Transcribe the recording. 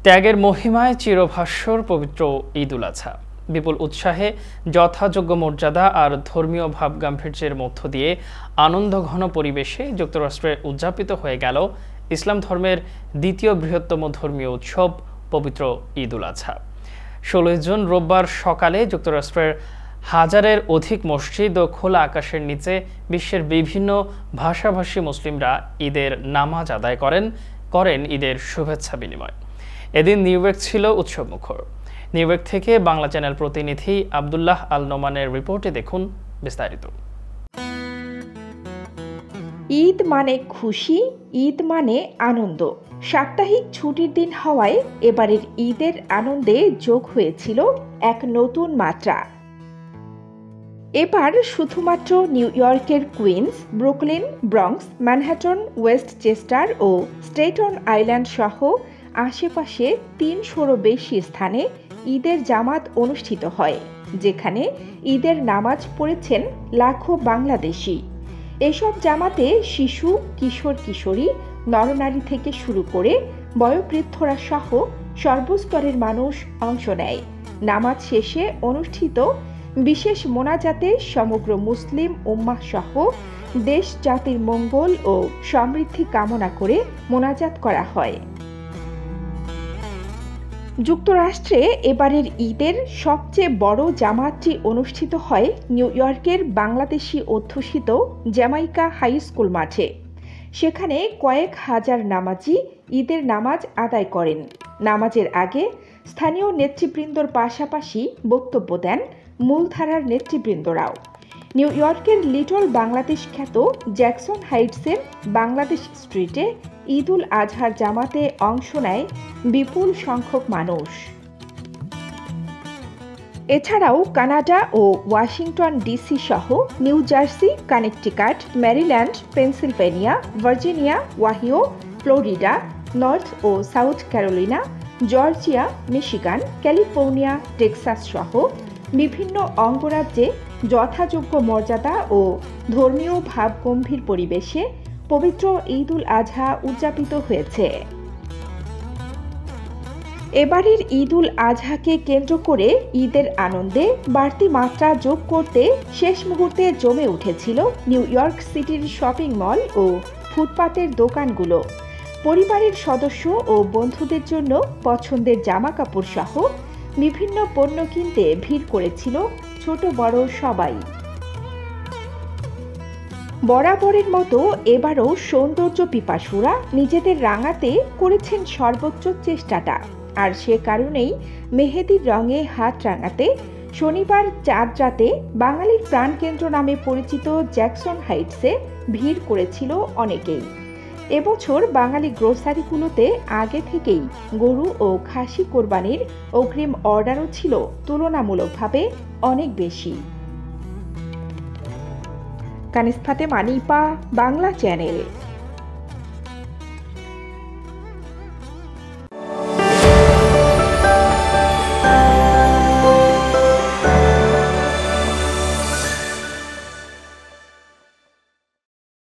ত্যাগের মহিমায় চিরভাস্বর পবিত্র ঈদ উল আজহা বিপুল উৎসাহে যথাযোগ্য মর্যাদা আর ধর্মীয় ভাবগাম্ভীর্যের মধ্য দিয়ে আনন্দঘন পরিবেশে যুক্তরাষ্ট্রে উদযাপিত হয়ে গেল ইসলাম ধর্মের দ্বিতীয় বৃহত্তম ধর্মীয় উৎসব পবিত্র ঈদ উল আজহা। 16 জুন রোববার সকালে যুক্তরাষ্ট্রের হাজারের অধিক মসজিদ ও খোলা আকাশের নিচে বিশ্বের বিভিন্ন ভাষাভাষী মুসলিমরা ঈদের নামাজ আদায় করেন ঈদের শুভেচ্ছা বিনিময়। এদিন নিউ ইয়র্ক ছিল উৎসবমুখর। নিউ ইয়র্ক থেকে বাংলা চ্যানেল প্রতিনিধি আব্দুল্লাহ আল নোমানের রিপোর্টে দেখুন বিস্তারিত। ঈদ মানে খুশি, ঈদ মানে আনন্দ। সাপ্তাহিক ছুটির দিন হওয়ায় এবারের ঈদের আনন্দে যোগ হয়েছিল এক নতুন মাত্রা। এবার শুধুমাত্র নিউ ইয়র্কের Queens, Brooklyn, Bronx, Manhattan, Westchester ও স্টেটন আইল্যান্ড সহ আশেপাশে 300-রও বেশি স্থানে ঈদের জামাত অনুষ্ঠিত হয়, যেখানে ঈদের নামাজ পড়েছেন লাখো বাংলাদেশি। এসব জামাতে শিশু, কিশোর কিশোরী, নরনারী থেকে শুরু করে বয়োবৃদ্ধরা সহ সর্বস্তরের মানুষ অংশ নেয়। নামাজ শেষে অনুষ্ঠিত বিশেষ মোনাজাতে সমগ্র মুসলিম উম্মাহ সহ দেশ জাতির মঙ্গল ও সমৃদ্ধি কামনা করে মোনাজাত করা হয়। যুক্তরাষ্ট্রে এবারের ঈদের সবচেয়ে বড় জামাতটি অনুষ্ঠিত হয় নিউ ইয়র্কের বাংলাদেশি অধ্যুষিত জ্যামাইকা হাই স্কুল মাঠে। সেখানে কয়েক হাজার নামাজি ঈদের নামাজ আদায় করেন। নামাজের আগে স্থানীয় নেতৃবৃন্দর পাশাপাশি বক্তব্য দেন মূলধারার নেতৃবৃন্দরাও। নিউ ইয়র্কের লিটল বাংলাদেশ খ্যাত জ্যাকসন হাইটসের বাংলাদেশ স্ট্রিটে ঈদ উল আজহার জামাতে অংশ নেয় বিপুল সংখ্যক মানুষ। এছাড়াও কানাডা ও ওয়াশিংটন ডিসি সহ New Jersey, Connecticut, Maryland, Pennsylvania, Virginia, Ohio, Florida, North ও South Carolina, Georgia, Michigan, California, Texas সহ বিভিন্ন অঙ্গরাজ্যে যথাযোগ্য মর্যাদা ও ধর্মীয় ভাবগম্ভীর পরিবেশে পবিত্র ঈদ উল আজহা উদযাপিত হয়েছে। এবারের ঈদ উল আজহাকে কেন্দ্র করে ঈদের আনন্দে বাড়তি মাত্রা যোগ করতে শেষ মুহূর্তে জমে উঠেছিল নিউ ইয়র্ক সিটির শপিং মল ও ফুটপাতের দোকানগুলো। পরিবারের সদস্য ও বন্ধুদের জন্য পছন্দের জামা কাপড় সহ বিভিন্ন পণ্য কিনতে ভিড় করেছিল ছোট বড় সবাই। বরাবরের মতো এবারও সৌন্দর্য পিপাসুরা নিজেদের রাঙাতে করেছেন সর্বোচ্চ চেষ্টাটা। আর সে কারণেই মেহেদির রঙে হাত রাঙাতে শনিবার চাঁদ রাতে বাঙালির প্রাণকেন্দ্র নামে পরিচিত জ্যাকসন হাইটসে ভিড় করেছিল অনেকেই। এবছর বাঙালি গ্রোসারিগুলোতে আগে থেকেই গরু ও খাসি কোরবানির অগ্রিম অর্ডারও ছিল তুলনামূলকভাবে অনেক বেশি। কানিস ফাতেমা, নিপা, বাংলা চ্যানেল।